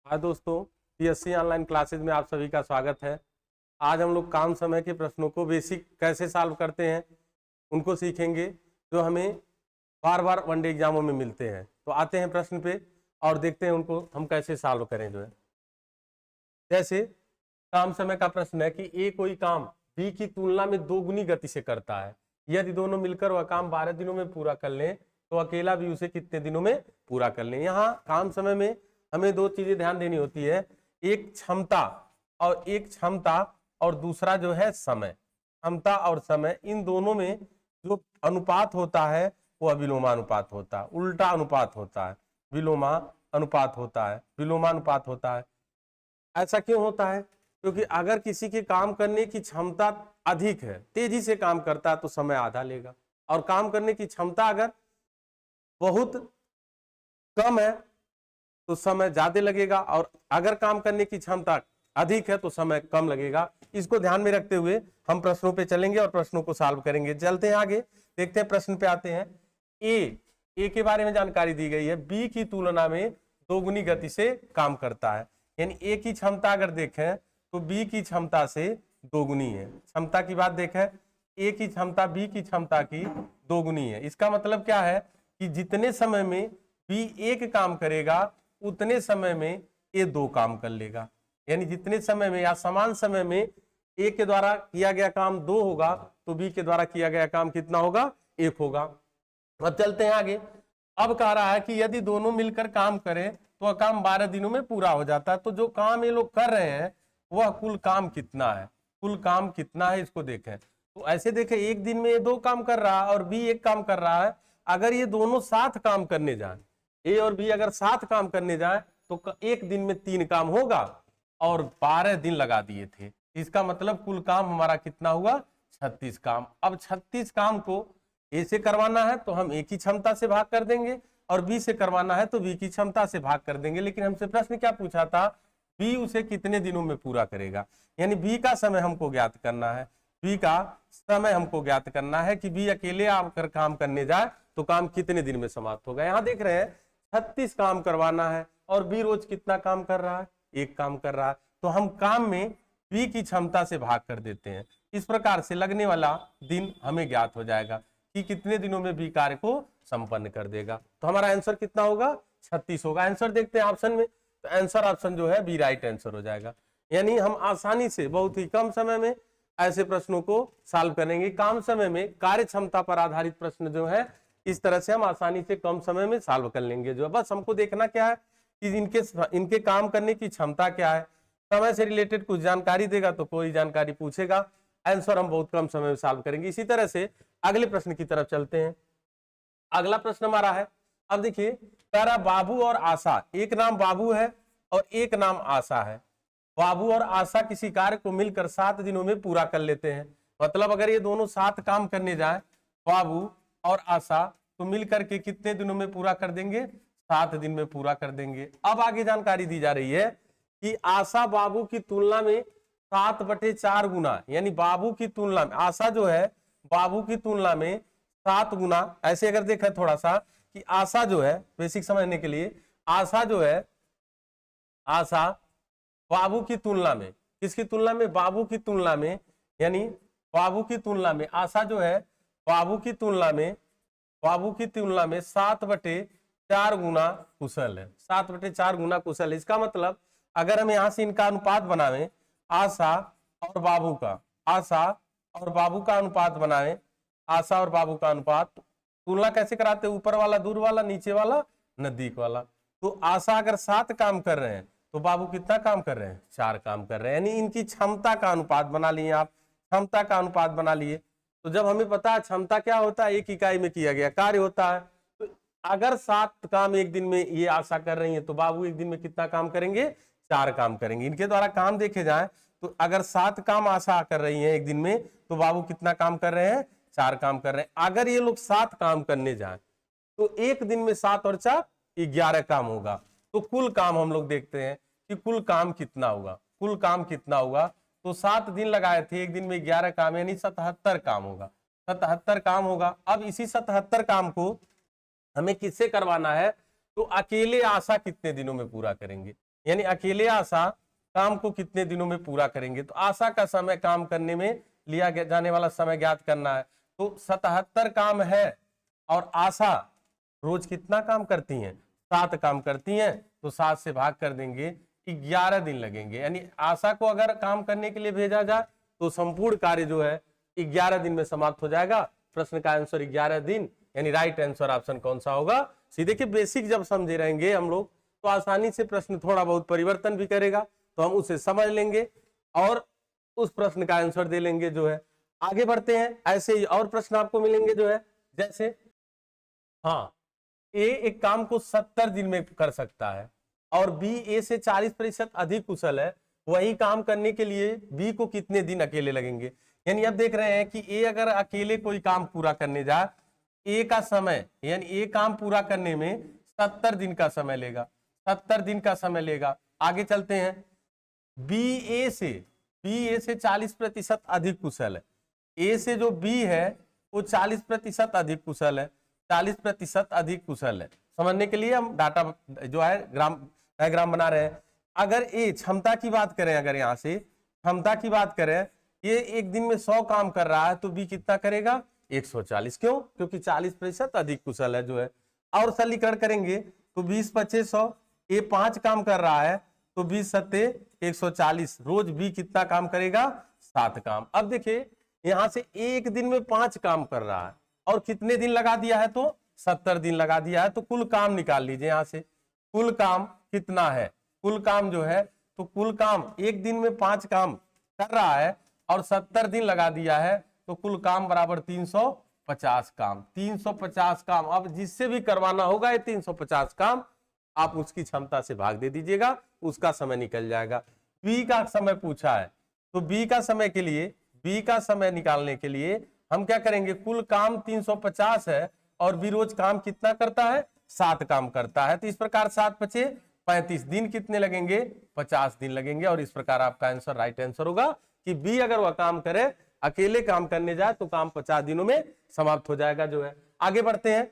हाँ दोस्तों, PSC online classes में आप सभी का स्वागत है। आज हम लोग काम समय के प्रश्नों को बेसिक कैसे सॉल्व करते हैं उनको सीखेंगे, जो हमें बार बार वनडे एग्जामों में मिलते हैं। तो आते हैं प्रश्न पे और देखते हैं उनको हम कैसे सॉल्व करें। जो है जैसे काम समय का प्रश्न है कि ए कोई काम बी की तुलना में दोगुनी गति से करता है। यदि दोनों मिलकर वह काम 12 दिनों में पूरा कर लें तो अकेला भी उसे कितने दिनों में पूरा कर लें। यहाँ काम समय में हमें दो चीजें ध्यान देनी होती है, एक क्षमता और दूसरा जो है समय। क्षमता और समय, इन दोनों में जो अनुपात होता है वह विलोमानुपात होता है, उल्टा अनुपात होता है, विलोमानुपात होता है। ऐसा क्यों होता है? क्योंकि अगर किसी के काम करने की क्षमता अधिक है, तेजी से काम करता है, तो समय आधा लेगा, और काम करने की क्षमता अगर बहुत कम है तो समय ज्यादा लगेगा, और अगर काम करने की क्षमता अधिक है तो समय कम लगेगा। इसको ध्यान में रखते हुए हम प्रश्नों पे चलेंगे और प्रश्नों को सॉल्व करेंगे। चलते हैं आगे, देखते हैं प्रश्न पे आते हैं। ए के बारे में जानकारी दी गई है, बी की तुलना में दोगुनी गति से काम करता है। यानी ए की क्षमता अगर देखें तो बी की क्षमता से दोगुनी है। क्षमता की बात देखें, ए की क्षमता बी की क्षमता की दोगुनी है। इसका मतलब क्या है कि जितने समय में बी एक काम करेगा उतने समय में ए दो काम कर लेगा। यानी जितने समय में या समान समय में ए के द्वारा किया गया काम 2 होगा तो बी के द्वारा किया गया काम कितना होगा? 1 होगा। अब चलते हैं आगे। अब कह रहा है कि यदि दोनों मिलकर काम करें तो वह काम 12 दिनों में पूरा हो जाता है। तो जो काम ये लोग कर रहे हैं वह कुल काम कितना है? कुल काम कितना है इसको देखें। तो ऐसे देखें, एक दिन में ये 2 काम कर रहा है और बी 1 काम कर रहा है। अगर ये दोनों साथ काम करने जाए, ए और बी अगर साथ काम करने जाए तो एक दिन में 3 काम होगा और 12 दिन लगा दिए थे। इसका मतलब कुल काम हमारा कितना हुआ? 36 काम। अब 36 काम को ए से करवाना है तो हम ए की क्षमता से भाग कर देंगे, और बी से करवाना है तो बी की क्षमता से भाग कर देंगे। लेकिन हमसे प्रश्न क्या पूछा था? बी उसे कितने दिनों में पूरा करेगा। यानी बी का समय हमको ज्ञात करना है। बी का समय हमको ज्ञात करना है कि बी अकेले आकर काम करने जाए तो काम कितने दिन में समाप्त होगा। यहाँ देख रहे हैं 36 काम करवाना है और बी रोज कितना काम कर रहा है? 1 काम कर रहा है। तो हम काम में बी की क्षमता से भाग कर देते हैं। इस प्रकार से लगने वाला दिन हमें ज्ञात हो जाएगा कि कितने दिनों में बी कार्य को संपन्न कर देगा। तो हमारा आंसर कितना होगा? 36 होगा। आंसर देखते हैं ऑप्शन में, तो आंसर ऑप्शन जो है बी राइट आंसर हो जाएगा। यानी हम आसानी से बहुत ही कम समय में ऐसे प्रश्नों को सॉल्व करेंगे। काम समय में कार्य क्षमता पर आधारित प्रश्न जो है इस तरह से हम आसानी से कम समय में सॉल्व कर लेंगे। जो बस हमको देखना क्या है कि इनके काम करने की क्षमता क्या है। समय से रिलेटेड कुछ जानकारी देगा तो कोई जानकारी पूछेगा, आंसर हम बहुत कम समय में सॉल्व करेंगे। इसी तरह से अगले प्रश्न की तरफ चलते हैं। अगला प्रश्न हमारा है, अब देखिए, तारा बाबू और आशा, एक नाम बाबू है और एक नाम आशा है। बाबू और आशा किसी कार्य को मिलकर 7 दिनों में पूरा कर लेते हैं। मतलब अगर ये दोनों साथ काम करने जाए, बाबू और आशा, तो मिलकर के कितने दिनों में पूरा कर देंगे? 7 दिन में पूरा कर देंगे। अब आगे जानकारी दी जा रही है कि आशा बाबू की तुलना में 7/4 गुना, यानी बाबू की तुलना में आशा जो है बाबू की तुलना में 7 गुना। ऐसे अगर देखा थोड़ा सा कि आशा जो है, बेसिक समझने के लिए, आशा जो है, आशा बाबू की तुलना में, किसकी तुलना में? बाबू की तुलना में। यानी बाबू की तुलना में आशा जो है बाबू की तुलना में 7/4 गुना कुशल है। 7/4 गुना कुशल है। इसका मतलब अगर हम यहां से इनका अनुपात बनावें, आशा और बाबू का, आशा और बाबू का अनुपात बनावें, आशा और बाबू का अनुपात, तुलना कैसे कराते? ऊपर वाला दूर वाला, नीचे वाला नजदीक वाला। तो आशा अगर 7 काम कर रहे हैं तो बाबू कितना काम कर रहे हैं? 4 काम कर रहे हैं। यानी इनकी क्षमता का अनुपात बना लिए आप, क्षमता का अनुपात बना लिए। तो जब हमें पता है क्षमता क्या होता है, 1 इकाई में किया गया कार्य होता है। तो अगर 7 काम एक दिन में ये आशा कर रही है तो बाबू एक दिन में कितना काम करेंगे? 4 काम करेंगे। इनके द्वारा काम देखे जाए तो अगर 7 काम आशा कर रही है एक दिन में तो बाबू कितना काम कर रहे हैं? 4 काम कर रहे हैं। अगर ये लोग 7 काम करने जाए तो एक दिन में 7 और 4 11 काम होगा। तो कुल काम हम लोग देखते हैं कि कुल काम कितना होगा। कुल काम कितना होगा? तो 7 दिन लगाए थे, एक दिन में 11 काम, यानी 77 काम होगा। 77 काम होगा। अब इसी 77 काम को हमें किससे करवाना है? तो अकेले आशा कितने दिनों में पूरा करेंगे? यानी अकेले आशा काम को कितने दिनों में पूरा करेंगे। तो आशा का समय काम करने में लिया जाने वाला समय ज्ञात करना है। तो 77 काम है और आशा रोज कितना काम करती हैं, 7 काम करती हैं, तो 7 से भाग कर देंगे, 11 दिन लगेंगे। यानी आशा को अगर काम करने के लिए भेजा जाए तो संपूर्ण कार्य जो है 11 दिन में समाप्त हो जाएगा। प्रश्न का आंसर 11 दिन, यानी राइट आंसर ऑप्शन कौन सा होगा। सीधे के बेसिक जब समझे रहेंगे हम लोग तो आसानी से प्रश्न थोड़ा बहुत परिवर्तन भी करेगा, तो हम उसे समझ लेंगे और उस प्रश्न का आंसर दे लेंगे जो है। आगे बढ़ते हैं, ऐसे ही और प्रश्न आपको मिलेंगे जो है, जैसे हाँ, ए एक काम को 70 दिन में कर सकता है और बी ए से 40% अधिक कुशल है, वही काम करने के लिए बी को कितने दिन अकेले लगेंगे। यानी अब देख रहे हैं कि ए अगर अकेले कोई काम पूरा करने जाए, ए का समय यानी ए काम पूरा करने में 70 दिन का समय लेगा, 70 दिन का समय लेगा। आगे चलते हैं, बी ए से 40% अधिक कुशल है। ए से जो बी है वो 40% अधिक कुशल है, 40% अधिक कुशल है। समझने के लिए हम डाटा जो है डायग्राम बना रहे हैं। अगर ए क्षमता की बात करें, अगर यहाँ से क्षमता की बात करें, ये एक दिन में 100 काम कर रहा है तो बी कितना करेगा, 140। क्यों? क्योंकि 40% अधिक कुशल है जो है। और सरलीकरण करेंगे तो 20-25 100, ए 5 काम कर रहा है तो 20-7 140, रोज बी कितना काम करेगा, 7 काम। अब देखिए यहां से एक दिन में 5 काम कर रहा है और कितने दिन लगा दिया है, तो 70 दिन लगा दिया है। तो कुल काम निकाल लीजिए यहां से, कुल काम कितना है, कुल काम जो है, तो कुल काम एक दिन में 5 काम कर रहा है और 70 दिन लगा दिया है, तो कुल काम बराबर 350 काम, 350 काम। अब जिससे भी करवाना होगा ये 350 काम, आप उसकी क्षमता से भाग दे दीजिएगा, उसका समय निकल जाएगा। बी का समय पूछा है, तो बी का समय के लिए, बी का समय निकालने के लिए हम क्या करेंगे, कुल काम 350 है और बी रोज काम कितना करता है, 7 काम करता है। तो इस प्रकार 7-5 35 दिन कितने लगेंगे, 50 दिन लगेंगे। और इस प्रकार आपका आंसर राइट आंसर होगा कि बी अगर वह काम करे, अकेले काम करने जाए तो काम 50 दिनों में समाप्त हो जाएगा जो है। आगे बढ़ते हैं,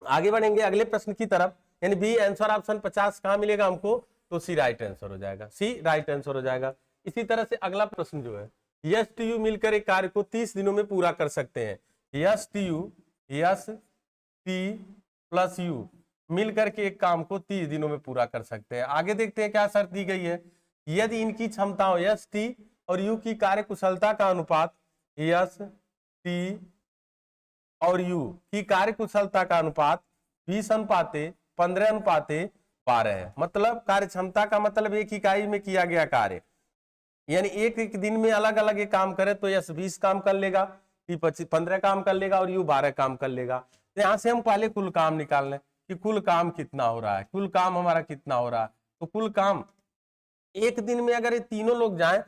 आगे बढ़ेंगे अगले प्रश्न की तरफ। यानी बी आंसर ऑप्शन 50 कहां मिलेगा हमको, तो सी राइट आंसर हो जाएगा, सी राइट आंसर हो जाएगा। इसी तरह से अगला प्रश्न जो है, यस टी यू मिलकर एक कार्य को 30 दिनों में पूरा कर सकते हैं। यस टी प्लस यू मिलकर के एक काम को 30 दिनों में पूरा कर सकते हैं। आगे देखते हैं क्या शर्त दी गई है। यदि इनकी क्षमताओं यस टी और यू की कार्य कुशलता का अनुपात, यस टी और यू की कार्य कुशलता का अनुपात 20:15:12 है। मतलब कार्य क्षमता का मतलब एक इकाई में किया गया कार्य, यानी एक दिन में अलग अलग ये काम करे तो यस 20 काम कर लेगा, टी 15 काम कर लेगा और यू 12 काम कर लेगा। तो यहां से हम पहले कुल काम निकाल लें कि कुल काम कितना हो रहा है, कुल काम हमारा कितना हो रहा है। तो कुल काम एक दिन में अगर ये तीनों लोग जाएं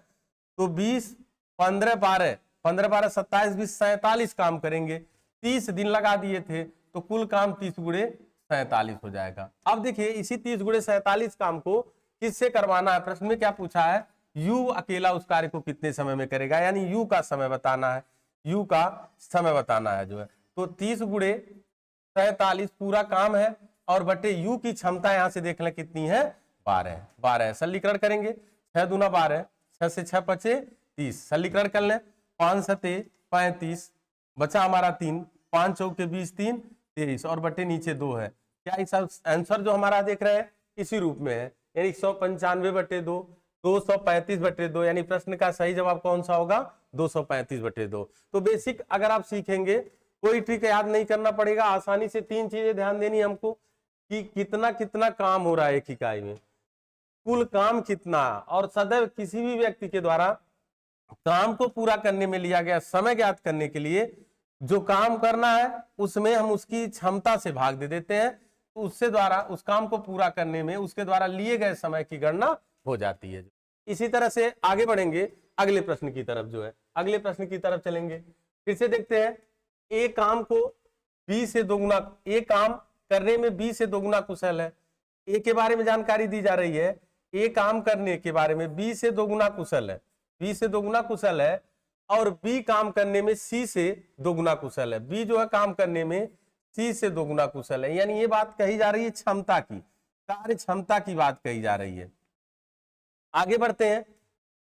तो 20 15 12 15 12 27 20 47 काम करेंगे। 30 दिन लगा दिए थे तो कुल काम 30 गुणे 47 हो जाएगा। अब देखिए इसी 30 गुणे 47 काम को किससे करवाना है, प्रश्न में क्या पूछा है, यू अकेला उस कार्य को कितने समय में करेगा, यानी यू का समय बताना है, यू का समय बताना है जो है। तो 30 गुणे 47 पूरा काम है और बटे यू की क्षमता यहां से देख लें कितनी है, 12 सरलीकरण करेंगे, 6 दूना 12, 6 से 6 5 30, सरलीकरण कर लें, 5 7 35, बचा हमारा 3, 5 चौके 20 3 23 और बटे नीचे 2 है। क्या इस आंसर जो हमारा देख रहे हैं इसी रूप में है, यानी 195/2, 235/2, यानी प्रश्न का सही जवाब कौन सा होगा, 235/2। तो बेसिक अगर आप सीखेंगे, कोई ट्रिक याद नहीं करना पड़ेगा, आसानी से 3 चीजें ध्यान देनी हमको कि कितना कितना काम हो रहा है एक इकाई में, कुल काम कितना, और सदैव किसी भी व्यक्ति के द्वारा काम को पूरा करने में लिया गया समय ज्ञात करने के लिए जो काम करना है उसमें हम उसकी क्षमता से भाग दे देते हैं, तो उससे द्वारा उस काम को पूरा करने में उसके द्वारा लिए गए समय की गणना हो जाती है। इसी तरह से आगे बढ़ेंगे अगले प्रश्न की तरफ जो है, अगले प्रश्न की तरफ चलेंगे। फिर से देखते हैं, ए काम को बी से दोगुना, ए काम करने में बी से दोगुना कुशल है। ए के बारे में जानकारी दी जा रही है, ए काम करने के बारे में बी से दोगुना कुशल है, बी से दोगुना कुशल है, और बी काम करने में सी से दोगुना कुशल है। बी जो है काम करने में सी से दोगुना कुशल है, यानी ये बात कही जा रही है क्षमता की, कार्य क्षमता की बात कही जा रही है। आगे बढ़ते हैं।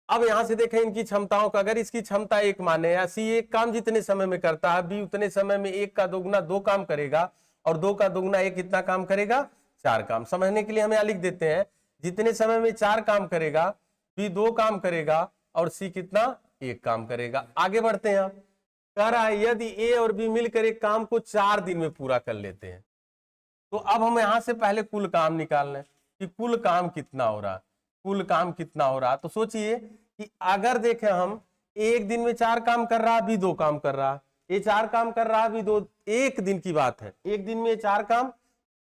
अब यहां से देखें इनकी क्षमताओं का, अगर इसकी क्षमता 1 माने या सी एक काम जितने समय में करता है, बी उतने समय में 1 का दोगुना 2 काम करेगा और 2 का दोगुना 1 कितना काम करेगा, 4 काम। समझने के लिए हम यहां लिख देते हैं जितने समय में 4 काम करेगा, बी 2 काम करेगा और सी कितना, 1 काम करेगा। आगे बढ़ते हैं। कह रहा है यदि ए और बी मिलकर एक काम को 4 दिन में पूरा कर लेते हैं, तो अब हम यहां से पहले कुल काम निकाल लें कि कुल काम कितना हो रहा है, कुल काम कितना हो रहा। तो सोचिए कि अगर देखें हम एक दिन में 4 काम कर रहा, बी 2 काम कर रहा, ये 4 काम कर रहा, बी 2, एक दिन की बात है, एक दिन में 4 काम,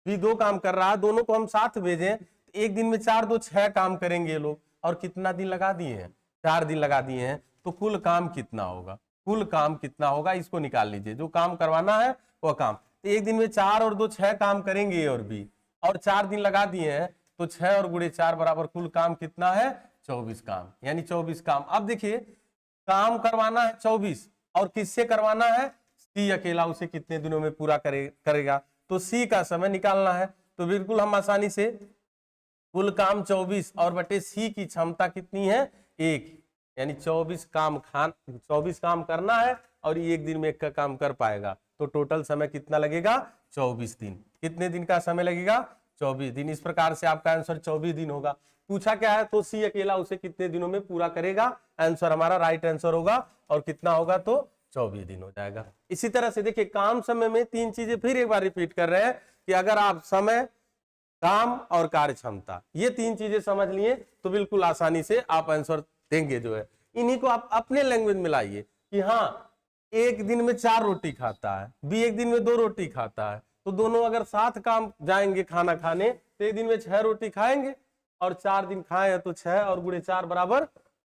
बी 2 काम कर रहा, दोनों को हम साथ भेजें तो एक दिन में 4 2 6 काम करेंगे ये लोग। और कितना दिन लगा दिए हैं, 4 दिन लगा दिए हैं। तो कुल काम कितना होगा, कुल काम कितना होगा, इसको निकाल लीजिए, जो काम करवाना है वह काम। तो एक दिन में 4 और 2 6 काम करेंगे और बी, और 4 दिन लगा दिए हैं, तो 6 और गुणे 4 बराबर कुल काम कितना है, 24 काम, यानी 24 काम। अब देखिए काम करवाना है 24 और किससे करवाना है, सी अकेला, उसे कितने दिनों में पूरा करेगा। तो सी का समय निकालना है। तो बिल्कुल हम आसानी से कुल काम 24 और बटे सी की क्षमता कितनी है, 1, यानी 24 काम करना है और ये एक दिन में 1 का काम कर पाएगा। तो टोटल समय कितना लगेगा, 24 दिन। कितने दिन का समय लगेगा, 24 दिन। इस प्रकार से आपका आंसर 24 दिन होगा। पूछा क्या है, तो सी अकेला उसे कितने दिनों में पूरा करेगा, आंसर हमारा राइट आंसर होगा। और कितना होगा, तो 24 दिन हो जाएगा। इसी तरह से देखिए काम समय में 3 चीजें फिर एक बार रिपीट कर रहे हैं कि अगर आप समय, काम और कार्य क्षमता, ये 3 चीजें समझ लिए तो बिल्कुल आसानी से आप आंसर देंगे जो है। इन्हीं को आप अपने लैंग्वेज में लाइए कि हाँ एक दिन में 4 रोटी खाता है, बी एक दिन में 2 रोटी खाता है, तो दोनों अगर साथ काम जाएंगे खाना खाने तो एक दिन में 6 रोटी खाएंगे और 4 दिन खाए हैं तो 6 और गुणे 4 बराबर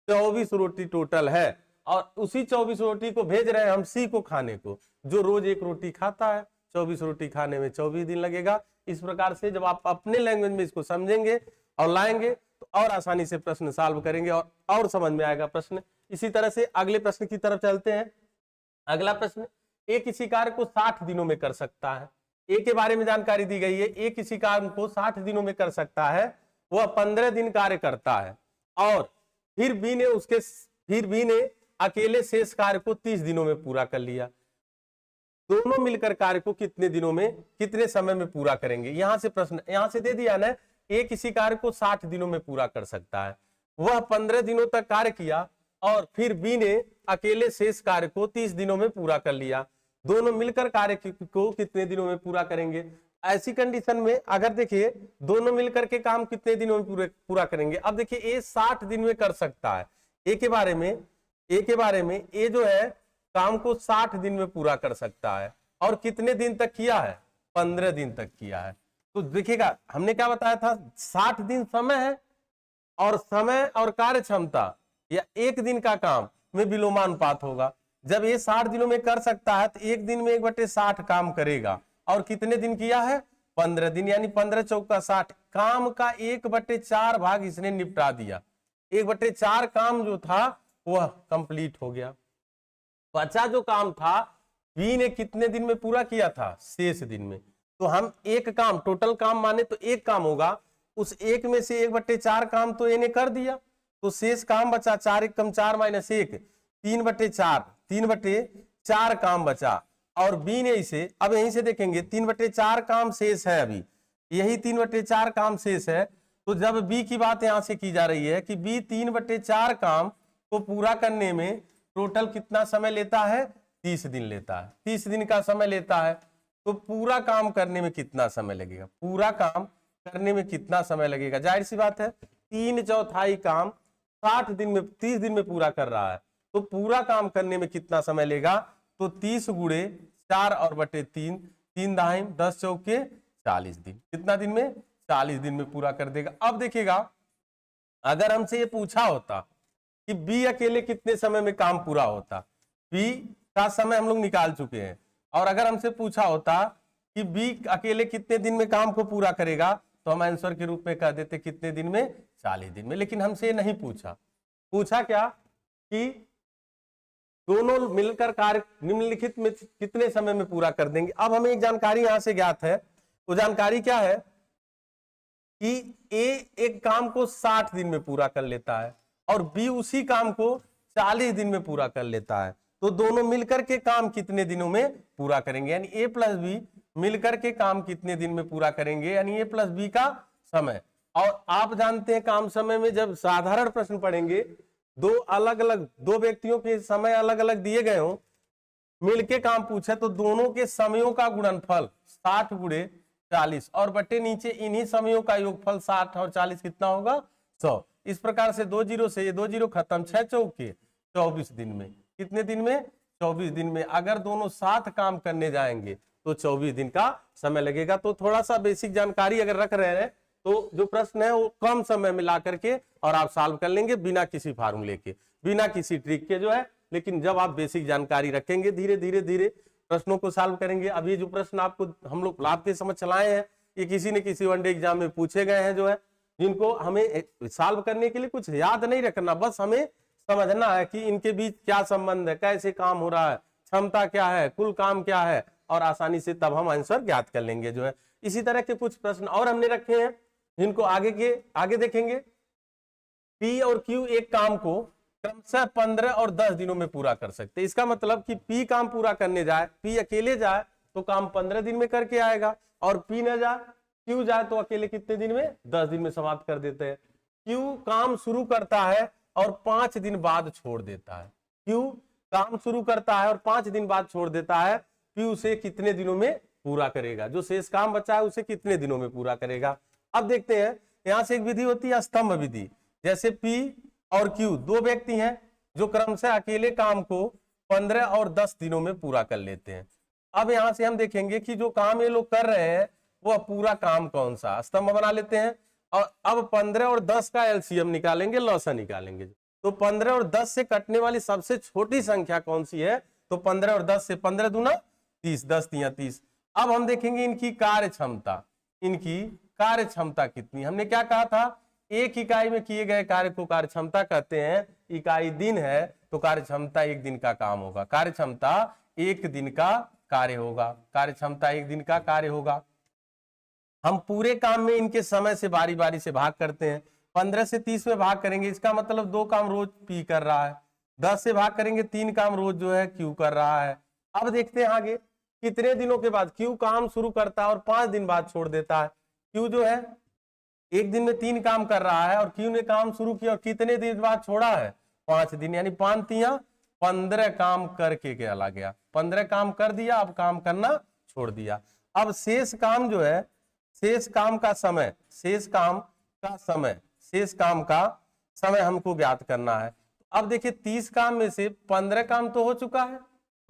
24 रोटी टोटल है। और उसी 24 रोटी को भेज रहे हैं हम सी को खाने को, जो रोज 1 रोटी खाता है। 24 रोटी खाने में 24 दिन लगेगा। इस प्रकार से जब आप अपने लैंग्वेज में इसको समझेंगे और लाएंगे तो और आसानी से प्रश्न सॉल्व करेंगे और समझ में आएगा प्रश्न। इसी तरह से अगले प्रश्न की तरफ चलते हैं। अगला प्रश्न, ए किसी कार्य को 60 दिनों में कर सकता है। ए के बारे में जानकारी दी गई है। ए किसी कार्य को 60 दिनों में कर सकता है, वह 15 दिन कार्य करता है और फिर बी ने अकेले शेष कार्य को 30 दिनों में पूरा कर लिया। दोनों मिलकर कार्य को कितने दिनों में, कितने समय में पूरा करेंगे। यहां से प्रश्न यहां से दे दिया ना, ए किसी कार्य को 60 दिनों में पूरा कर सकता है, वह 15 दिनों तक कार्य किया और फिर बी ने अकेले शेष कार्य को 30 दिनों में पूरा कर लिया। दोनों मिलकर कार्य को कितने दिनों में पूरा करेंगे। ऐसी कंडीशन में अगर देखिए दोनों मिलकर के काम कितने दिनों में पूरा करेंगे। अब देखिए ए 60 दिन में कर सकता है। ए के बारे में ए जो है काम को 60 दिन में पूरा कर सकता है और कितने दिन तक किया है, 15 दिन तक किया है। तो देखिएगा हमने क्या बताया था, 60 दिन समय है और समय और कार्य क्षमता या एक दिन का काम में विलोमानुपात होगा। जब ये 60 दिनों में कर सकता है तो एक दिन में 1/60 काम करेगा और कितने दिन किया है, 15 दिन, यानी 15 चौका 60 काम का 1/4 भाग इसने निपटा दिया। 1/4 काम जो था वह कंप्लीट हो गया। बचा जो काम था बी ने कितने दिन में पूरा किया था, शेष दिन में। तो हम एक काम, टोटल काम माने तो एक काम होगा, उस एक में से 1/4 काम तो ए ने कर दिया, तो शेष काम बचा 4 × 4 - 1 3/4 काम बचा। और बी ने इसे, अब यहीं से देखेंगे 3/4 काम शेष है, अभी यही 3/4 काम शेष है। तो जब बी की बात यहां से की जा रही है कि बी 3/4 काम को पूरा करने में टोटल कितना समय लेता है, 30 दिन लेता है, 30 दिन का समय लेता है। तो पूरा काम करने में कितना समय लगेगा, पूरा काम करने में कितना समय लगेगा। जाहिर सी बात है 3/4 काम 60 दिन में 30 दिन में पूरा कर रहा है, तो पूरा काम करने में कितना समय लेगा। तो 30 × 4 और बटे 3, 3 दाहिम 10 चौके 40 दिन। कितना दिन में, 40 दिन में पूरा कर देगा। अब देखिएगा अगर हमसे ये पूछा होता कि बी अकेले कितने समय में काम पूरा होता, बी का समय हम लोग निकाल चुके हैं, और अगर हमसे पूछा होता कि बी अकेले कितने दिन में काम को पूरा करेगा, तो हम आंसर के रूप में कह देते कितने दिन में, 40 दिन में। लेकिन हमसे ये नहीं पूछा। पूछा क्या कि दोनों मिलकर कार्य निम्नलिखित में कितने समय में पूरा कर देंगे। अब हमें एक जानकारी यहां से ज्ञात है, वो जानकारी क्या है कि ए एक काम को 60 दिन में पूरा कर लेता है और बी उसी काम को 40 दिन में पूरा कर लेता है, तो दोनों मिलकर के काम कितने दिनों में पूरा करेंगे, यानी ए प्लस बी मिलकर के काम कितने दिन में पूरा करेंगे, यानी ए प्लस बी का समय। और आप जानते हैं काम समय में जब साधारण प्रश्न पढ़ेंगे, दो व्यक्तियों के समय अलग अलग दिए गए हो, मिलके काम पूछे तो दोनों के समयों का गुणनफल 60 गुणे 40 और बटे नीचे इन्हीं समयों का योगफल 60 और 40 कितना होगा 100। इस प्रकार से 2 जीरो से ये 2 जीरो खत्म, 6 चौके 24 दिन में। कितने दिन में 24 दिन में। अगर दोनों साथ काम करने जाएंगे तो 24 दिन का समय लगेगा। तो थोड़ा सा बेसिक जानकारी अगर रख रहे हैं तो जो प्रश्न है वो कम समय में ला करके और आप सॉल्व कर लेंगे बिना किसी फार्मूले के, बिना किसी ट्रिक के जो है। लेकिन जब आप बेसिक जानकारी रखेंगे धीरे धीरे धीरे प्रश्नों को सॉल्व करेंगे। अब ये जो प्रश्न आपको हम लोग आपके समझ चलाए हैं ये किसी न किसी वनडे एग्जाम में पूछे गए हैं जो है, जिनको हमें सॉल्व करने के लिए कुछ याद नहीं रखना, बस हमें समझना है कि इनके बीच क्या संबंध है, कैसे काम हो रहा है, क्षमता क्या है, कुल काम क्या है, और आसानी से तब हम आंसर ज्ञात कर लेंगे जो है। इसी तरह के कुछ प्रश्न और हमने रखे हैं जिनको आगे देखेंगे। पी और क्यू एक काम को क्रमशः 15 और 10 दिनों में पूरा कर सकते हैं। इसका मतलब कि पी काम पूरा करने जाए, पी अकेले जाए तो काम 15 दिन में करके आएगा, और पी न जाए, क्यू जाए तो अकेले कितने दिन में 10 दिन में समाप्त कर देते हैं। क्यू काम शुरू करता है और 5 दिन बाद छोड़ देता है। क्यू काम शुरू करता है और 5 दिन बाद छोड़ देता है। पी उसे कितने दिनों में पूरा करेगा, जो शेष काम बचा है उसे कितने दिनों में पूरा करेगा। अब देखते हैं, यहां से एक विधि होती है स्तंभ विधि। जैसे पी और क्यू दो व्यक्ति हैं जो क्रमशः अकेले काम को 15 और 10 दिनों में पूरा कर लेते हैं। अब यहां से हम देखेंगे कि जो काम ये लोग कर रहे हैं वो पूरा काम कौन सा, स्तंभ बना लेते हैं। और अब 15 और 10 का एलसीएम निकालेंगे, लॉसा निकालेंगे। तो 15 और 10 से कटने वाली सबसे छोटी संख्या कौन सी है, तो 15 और 10 से 15 दूना 30, 10 तिया 30। अब हम देखेंगे इनकी कार्य क्षमता, इनकी कार्य क्षमता कितनी। हमने क्या कहा था, एक इकाई में किए गए कार्य को कार्य क्षमता कहते हैं। इकाई दिन है तो कार्य क्षमता 1 दिन का काम होगा, कार्य क्षमता 1 दिन का कार्य होगा, कार्य क्षमता 1 दिन का कार्य होगा। हम पूरे काम में इनके समय से बारी बारी से भाग करते हैं। 15 से 30 में भाग करेंगे, इसका मतलब 2 काम रोज पी कर रहा है। 10 से भाग करेंगे, 3 काम रोज जो है क्यू कर रहा है। अब देखते हैं आगे कितने दिनों के बाद क्यू काम शुरू करता है और 5 दिन बाद छोड़ देता है। क्यू जो है 1 दिन में 3 काम कर रहा है और क्यू ने काम शुरू किया और कितने दिन बाद छोड़ा है, 5 दिन, यानी 5 तिया 15 काम करके चला गया। 15 काम कर दिया, अब काम करना छोड़ दिया। अब शेष काम जो है, शेष काम का समय, शेष काम का समय हमको ज्ञात करना है। अब देखिए 30 काम में से 15 काम तो हो चुका है,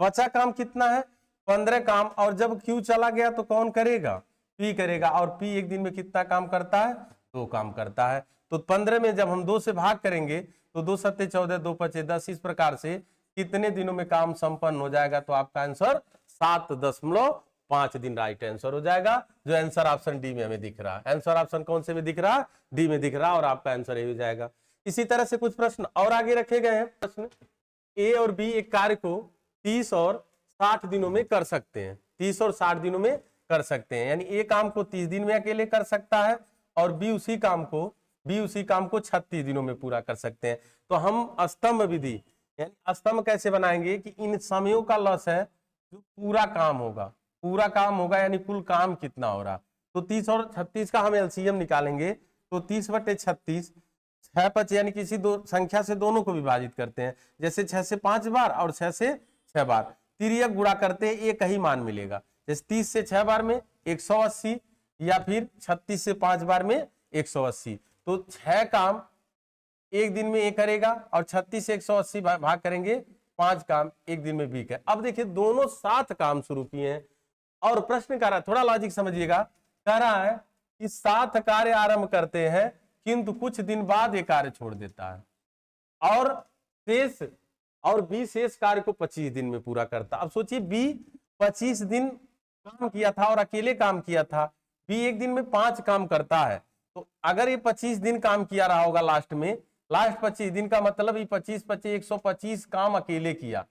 बचा काम कितना है 15 काम। और जब क्यू चला गया तो कौन करेगा, पी करेगा। और पी 1 दिन में कितना काम करता है, 2 काम करता है। तो 15 में जब हम 2 से भाग करेंगे तो 2 सत्ते 14, 2 पचे 10, इस प्रकार से कितने दिनों में काम संपन्न हो जाएगा। तो आपका आंसर 7.5 दिन राइट आंसर हो जाएगा, जो आंसर ऑप्शन डी में हमें दिख रहा है। आंसर ऑप्शन कौन से में दिख रहा है, डी में दिख रहा है, और आपका आंसर ये हो जाएगा। इसी तरह से कुछ प्रश्न और आगे रखे गए हैं। प्रश्न ए और बी एक कार्य को 30 और 60 दिनों में कर सकते हैं, 30 और 60 दिनों में कर सकते हैं। यानी ए काम को 30 दिन में अकेले कर सकता है और बी उसी काम को 36 दिनों में पूरा कर सकते हैं। तो हम स्तंभ विधि, यानी स्तंभ कैसे बनाएंगे कि इन समयों का लॉस है जो पूरा काम होगा, यानी कुल काम कितना हो रहा। तो 30 और 36 का हम एलसीएम निकालेंगे। तो 30/36, 6 5 यानी किसी दो संख्या से दोनों को विभाजित करते हैं। जैसे 6 से 5 बार और 6 से 6 बार तिर्यक गुणा करते हैं, एक ही मान मिलेगा। जैसे 30 से 6 बार में 180, या फिर 36 से 5 बार में 180। तो 6 काम 1 दिन में ए करेगा और 36 से 180 भाग करेंगे, 5 काम 1 दिन में बी कर। अब देखिए दोनों 7 काम शुरू किए हैं और प्रश्न कर रहा है, थोड़ा लॉजिक समझिएगा, कह रहा है कि 7 कार्य आरंभ करते हैं किंतु कुछ दिन बाद ये कार्य छोड़ देता है, और बी शेष कार्य को 25 दिन में पूरा करता। अब सोचिए बी 25 दिन काम किया था और अकेले काम किया था, बी 1 दिन में 5 काम करता है। तो अगर ये 25 दिन काम किया रहा होगा लास्ट 25 दिन का मतलब ये 25 25 125 काम अकेले किया।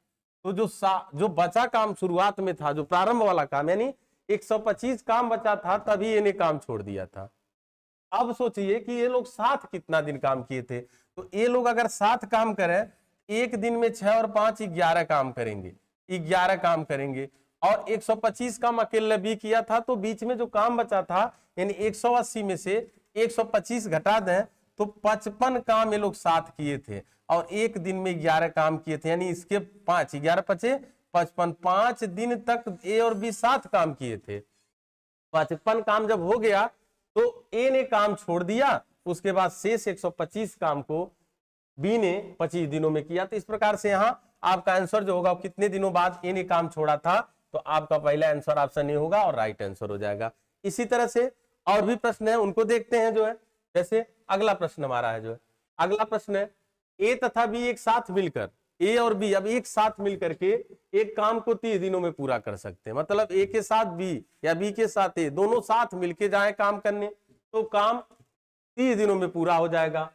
तो जो बचा काम शुरुआत में था, जो प्रारंभ वाला काम, यानी 125 काम बचा था, तभी इन्हें काम छोड़ दिया था। अब सोचिए कि ये लोग साथ कितना दिन काम किए थे, तो ये लोग अगर साथ काम करें, एक दिन में 6 और 5 11 काम करेंगे, 11 काम करेंगे, और 125 काम अकेले भी किया था, तो बीच में जो काम बचा था यानी 180 में से 125 घटा दें तो 55 काम ये लोग साथ किए थे, और एक दिन में 11 काम किए थे, यानी इसके 5 11 पचे 55, 5 दिन तक ए और बी साथ काम किए थे। 55 काम जब हो गया तो ए ने काम छोड़ दिया, उसके बाद शेष 125 काम को बी ने 25 दिनों में किया। तो इस प्रकार से यहाँ आपका आंसर जो होगा कितने दिनों बाद ए ने काम छोड़ा था, तो आपका पहला आंसर ऑप्शन ए होगा और राइट आंसर हो जाएगा। इसी तरह से और भी प्रश्न है, उनको देखते हैं जो है। जैसे अगला प्रश्न हमारा है जो है, अगला प्रश्न है ए तथा बी एक साथ मिलकर, ए और बी अब एक साथ मिलकर के एक काम को 30 दिनों में पूरा कर सकते हैं। मतलब ए के साथ बी या बी के साथ ए, दोनों साथ मिलके जाए काम करने तो काम 30 दिनों में पूरा हो जाएगा।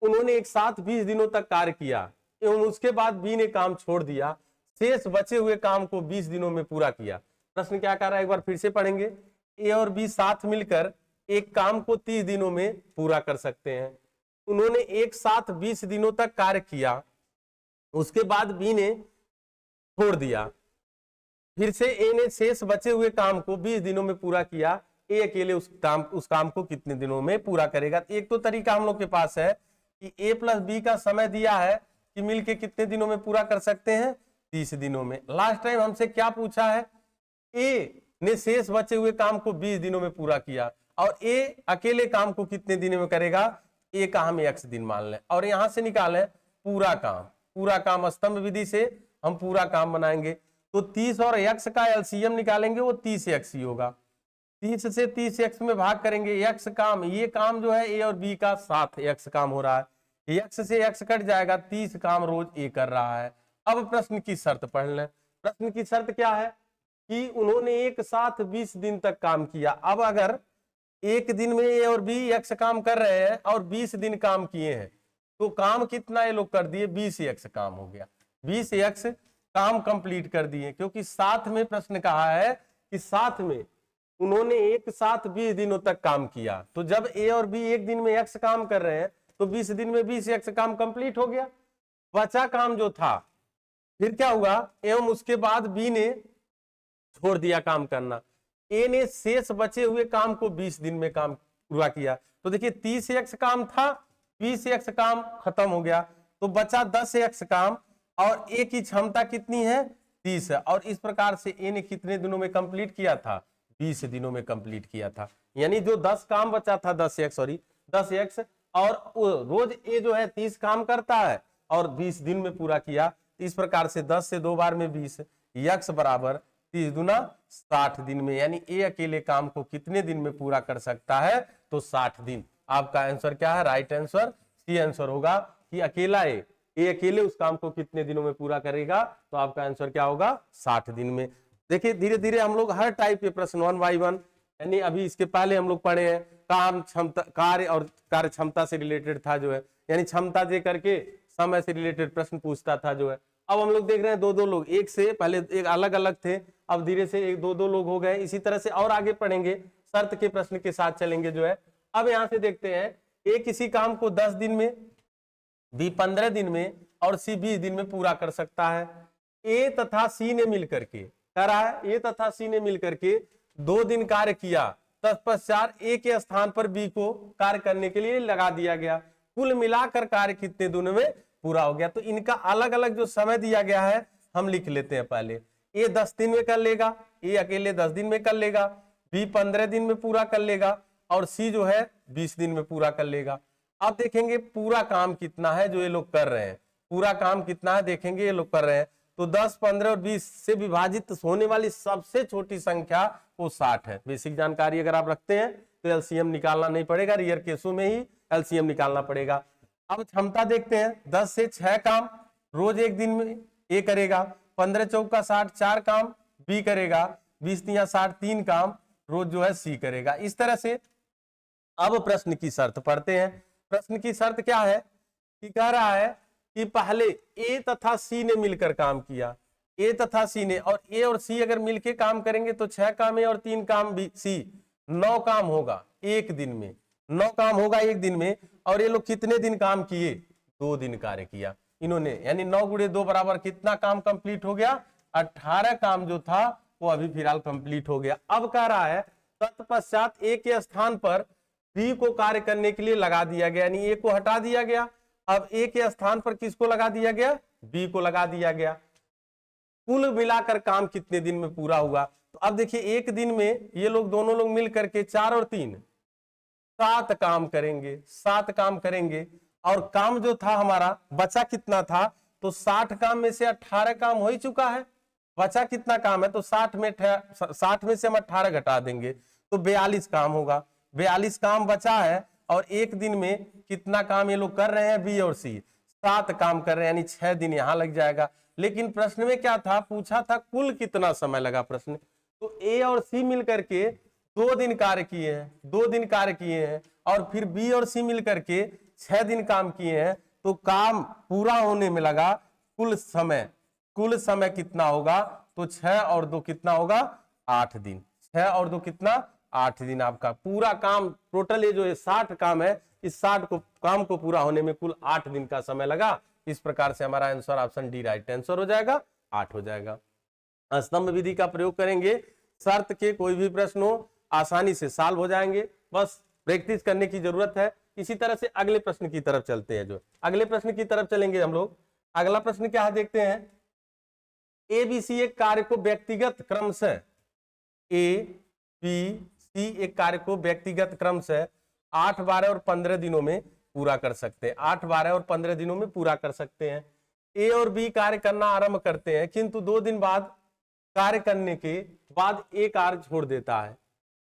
उन्होंने एक साथ 20 दिनों तक कार्य किया एवं उसके बाद बी ने काम छोड़ दिया, शेष बचे हुए काम को 20 दिनों में पूरा किया। प्रश्न क्या कर रहा है, एक बार फिर से पढ़ेंगे। ए और बी साथ मिलकर एक काम को 30 दिनों में पूरा कर सकते हैं। उन्होंने एक साथ 20 दिनों तक कार्य किया, उसके बाद बी ने छोड़ दिया, फिर से ए ने शेष बचे हुए काम को 20 दिनों में पूरा किया। ए अकेले उस काम को कितने दिनों में पूरा करेगा। एक तो तरीका हम लोग के पास है कि ए प्लस बी का समय दिया है कि मिलके कितने दिनों में पूरा कर सकते हैं, 30 दिनों में। लास्ट टाइम हमसे क्या पूछा है, ए ने शेष बचे हुए काम को 20 दिनों में पूरा किया और ए अकेले काम को कितने दिनों में करेगा, ए का हम x दिन मान लें और यहां से निकालें पूरा काम। पूरा काम स्तंभ विधि से हम पूरा काम बनाएंगे, तो 30 और x का एलसीएम निकालेंगे, वो 30x ही होगा। 30 से 30x में भाग करेंगे, x काम, ये काम जो है ए और बी का साथ x काम हो रहा है, x से x कट जाएगा, 30 काम रोज ए कर रहा है। अब प्रश्न की शर्त पढ़ लें। प्रश्न की शर्त क्या है कि उन्होंने एक साथ 20 दिन तक काम किया। अब अगर एक दिन में ए और बी x काम कर रहे हैं और 20 दिन काम किए हैं, तो काम कितना ये लोग कर दिए, 20x काम हो गया। 20x काम कंप्लीट कर दिए, क्योंकि साथ में प्रश्न कहा है कि साथ में उन्होंने एक साथ 20 दिनों तक काम किया। तो जब ए और बी एक दिन में x काम कर रहे हैं तो 20 दिन में 20x काम कंप्लीट हो गया। बचा काम जो था फिर क्या हुआ, एवं उसके बाद बी ने छोड़ दिया काम करना, ए ने शेष बचे हुए काम को 20 दिन में काम पूरा किया। तो देखिए 30x काम था, 20x काम खत्म हो गया, तो बचा 10x काम और ए की क्षमता कितनी है, 30 है। और इस प्रकार से ए ने कितने दिनों में कंप्लीट किया था, 20 दिनों में कंप्लीट किया था। यानी जो 10 काम बचा था 10x और रोज ए जो है 30 काम करता है और 20 दिन में पूरा किया। इस प्रकार से 10 से 2 बार में 20, x बराबर 30 दूना 60 दिन में, यानी ए अकेले काम को कितने दिन में पूरा कर सकता है, तो 60 दिन। आपका आंसर क्या है, राइट आंसर सी आंसर होगा कि अकेला ए अकेले उस काम को कितने दिनों में पूरा करेगा, तो आपका आंसर क्या होगा, 60 दिन में। देखिए धीरे धीरे हम लोग हर टाइप के प्रश्न 1 by 1, यानी अभी इसके पहले हम लोग पढ़े हैं काम क्षमता, कार्य और कार्य क्षमता से रिलेटेड था जो है, यानी क्षमता दे करके समय से रिलेटेड प्रश्न पूछता था जो है। अब हम लोग देख रहे हैं 2-2 लोग, एक से पहले एक अलग अलग थे, अब धीरे से 1-2 लोग हो गए। इसी तरह से और आगे पढ़ेंगे, शर्त के प्रश्न के साथ चलेंगे जो है। अब यहाँ से देखते हैं, ए किसी काम को 10 दिन में, बी 15 दिन में और सी 20 दिन में पूरा कर सकता है। ए तथा सी ने मिलकर के कह रहा है, ए तथा सी ने मिलकर के 2 दिन कार्य किया, तत्पश्चात ए के स्थान पर बी को कार्य करने के लिए लगा दिया गया। कुल मिलाकर कार्य कितने दिनों में पूरा हो गया। तो इनका अलग अलग जो समय दिया गया है हम लिख लेते हैं। पहले ए 10 दिन में कर लेगा, ए अकेले 10 दिन में कर लेगा, बी 15 दिन में पूरा कर लेगा और सी जो है 20 दिन में पूरा कर लेगा। अब देखेंगे पूरा काम कितना है जो ये लोग कर रहे हैं, पूरा काम कितना है देखेंगे ये लोग कर रहे हैं। तो 10, 15 और 20 से विभाजित होने वाली सबसे छोटी संख्या वो 60 है। बेसिक जानकारी अगर आप रखते हैं तो एलसीएम निकालना नहीं पड़ेगा, रियर केसों में ही एलसीएम निकालना पड़ेगा। अब क्षमता देखते हैं, 10 से 6 काम रोज एक दिन में ए करेगा, 15 चौका 60 4 काम बी करेगा, 20 तिया 60 3 काम रोज जो है सी करेगा। इस तरह से अब प्रश्न की शर्त पढ़ते हैं। प्रश्न की शर्त क्या है कि कह रहा है कि पहले ए तथा सी ने मिलकर काम किया, ए तथा सी ने, और ए और सी अगर मिलकर काम करेंगे तो 6 काम ए और 3 काम बी सी, 9 काम होगा एक दिन में। 9 काम होगा एक दिन में, और ये लोग कितने दिन काम किए, 2 दिन कार्य किया इन्होंने, यानी 9 गुणे 2 बराबर कितना काम कंप्लीट हो गया, 18 काम जो था वो अभी फिलहाल कंप्लीट हो गया। अब कह रहा है तत्पश्चात ए के स्थान पर बी को कार्य करने के लिए लगा दिया गया, यानी ए को हटा दिया गया, अब ए के स्थान पर किसको लगा दिया गया, बी को लगा दिया गया। कुल मिलाकर काम कितने दिन में पूरा हुआ, तो अब देखिए एक दिन में ये लोग दोनों लोग मिल करके 4 और 3 7 काम करेंगे, 7 काम करेंगे, और काम जो था हमारा बचा कितना था, तो 60 काम में से 18 काम हो ही चुका है, बचा कितना काम है, तो 60 में से हम 18 घटा देंगे तो 42 काम होगा, 42 काम बचा है, और एक दिन में कितना काम ये लोग कर रहे हैं, बी और सी 7 काम कर रहे हैं, यानी 6 दिन यहां लग जाएगा। लेकिन प्रश्न में क्या था, पूछा था कुल कितना समय लगा प्रश्न, तो ए और सी मिलकर के 2 दिन कार्य किए हैं, 2 दिन कार्य किए हैं, और फिर बी और सी मिलकर के 6 दिन काम किए हैं, तो काम पूरा होने में लगा कुल समय कितना होगा, तो 6 और 2 कितना होगा, 8 दिन, 6 और 2 कितना, 8 दिन आपका पूरा काम टोटल, ये जो 60 काम है, इस 60 काम को पूरा होने में कुल 8 दिन का समय लगा। इस प्रकार से हमारा answer option D right answer हो जाएगा, 8 हो जाएगा। स्तंभ विधि का प्रयोग करेंगे, शर्त के कोई भी प्रश्न हो आसानी से सॉल्व हो जाएंगे, बस प्रैक्टिस करने की जरूरत है। इसी तरह से अगले प्रश्न की तरफ चलते हैं, जो अगले प्रश्न की तरफ चलेंगे हम लोग। अगला प्रश्न क्या है देखते हैं, ए बी सी एक कार्य को व्यक्तिगत क्रम से, ए बी सी एक कार्य को व्यक्तिगत क्रम से 8, 12 और 15 दिनों में पूरा कर सकते हैं, 8, 12 और 15 दिनों में पूरा कर सकते हैं। ए और बी कार्य करना आरंभ करते हैं, किंतु 2 दिन बाद कार्य करने के बाद ए कार्य छोड़ देता है,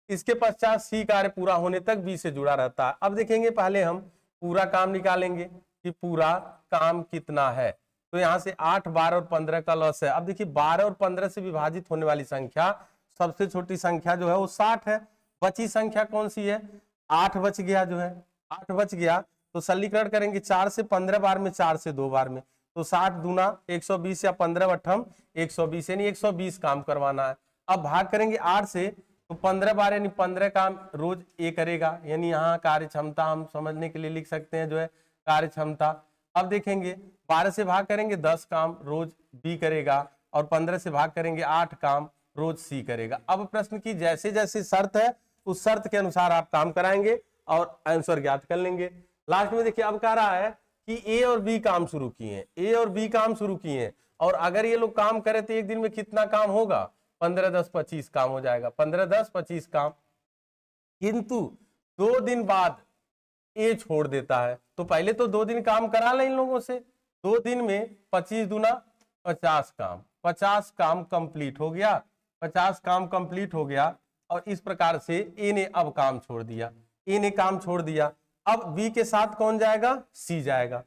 इसके पश्चात सी कार्य पूरा होने तक बी से जुड़ा रहता है। अब देखेंगे पहले हम पूरा काम निकालेंगे कि पूरा काम कितना है, तो यहां से 8, 12 और 15 का लॉस है। अब देखिए 12 और 15 से विभाजित होने वाली संख्या, सबसे छोटी संख्या जो है वो 60 है, बची संख्या कौन सी है, 8 बच गया, जो है 8 बच गया, तो सरलीकरण करेंगे 4 से 15 बार में, 4 से 2 बार में, तो 60 दूना 120 या 15 बट्ठम 120, यानी 120 काम करवाना है। अब भाग करेंगे 8 से, तो 15 बार यानी 15 काम रोज ए करेगा, यानी यहाँ कार्य क्षमता हम समझने के लिए लिख सकते हैं जो है कार्य क्षमता। अब देखेंगे 12 से भाग करेंगे 10 काम रोज बी करेगा, और 15 से भाग करेंगे 8 काम रोज सी करेगा। अब प्रश्न की जैसे जैसे शर्त है उस शर्त के अनुसार आप काम कराएंगे और आंसर ज्ञात कर लेंगे। लास्ट में देखिए अब कह रहा है कि ए और बी काम शुरू किए, ए और बी काम शुरू किए, और अगर ये लोग काम करें तो एक दिन में कितना काम होगा, 15, 10, 25 काम हो जाएगा, 15, 10, 25 काम। किंतु 2 दिन बाद ए छोड़ देता है, तो पहले तो 2 दिन काम करा लें इन लोगों से, 2 दिन में 25 दूना 50 काम, 50 काम कंप्लीट हो गया, 50 काम कंप्लीट हो गया, और इस प्रकार से ए ने अब काम छोड़ दिया, ए ने काम छोड़ दिया। अब बी के साथ कौन जाएगा, सी जाएगा,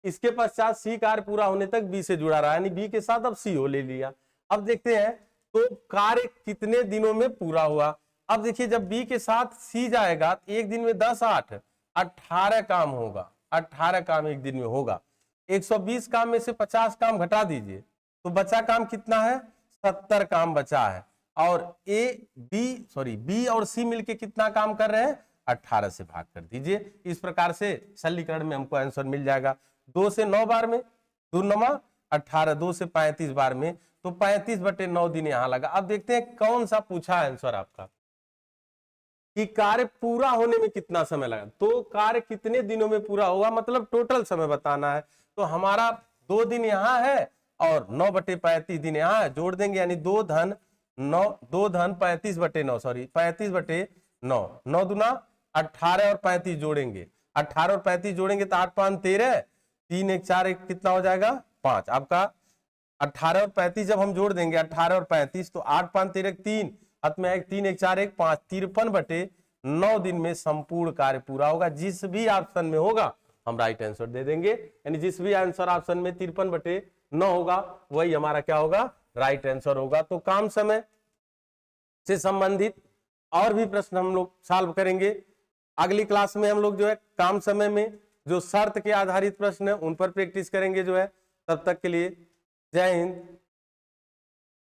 इसके पश्चात सी कार्य पूरा होने तक बी से जुड़ा रहा, यानी बी के साथ अब सी हो ले लिया। अब देखते हैं तो कार्य कितने दिनों में पूरा हुआ। अब देखिए जब बी के साथ सी जाएगा तो एक दिन में 10, 8, 18 काम होगा, 18 काम एक दिन में होगा। 120 काम में से 50 काम घटा दीजिए तो बचा काम कितना है, 70 काम बचा है, और बी और सी मिलके कितना काम कर रहे हैं, 18 से भाग कर दीजिए। इस प्रकार से सरलीकरण में हमको आंसर मिल जाएगा। 2 से 9 बार में 2 9 18, 2 से 35 बार में, तो 35/9 दिन यहां लगा। अब देखते हैं कौन सा पूछा आंसर आपका कि कार्य पूरा होने में कितना समय लगा, तो कार्य कितने दिनों में पूरा होगा, मतलब टोटल समय बताना है। तो हमारा 2 दिन यहाँ है और 9/35 दिन यहाँ है, जोड़ देंगे, यानी 2 धन 35/9, सॉरी 35/9, 9 दूना 18 और 35 जोड़ेंगे, 18 और 35 जोड़ेंगे तो 8 5 13, 3 1 4 1 कितना हो जाएगा 5। आपका 18 और 35 जब हम जोड़ देंगे 18 और 35 तो 8 5 13 3, हाथ में 1 3 1 4 1 5, 53/9 दिन में संपूर्ण कार्य पूरा होगा। जिस भी ऑप्शन में होगा हम राइट आंसर दे देंगे, यानी जिस भी आंसर ऑप्शन में 53/9 होगा वही हमारा क्या होगा, राइट आंसर होगा। तो काम समय से संबंधित और भी प्रश्न हम लोग सॉल्व करेंगे। अगली क्लास में हम लोग जो है काम समय में जो शर्त के आधारित प्रश्न है उन पर प्रैक्टिस करेंगे जो है। तब तक के लिए जय हिंद,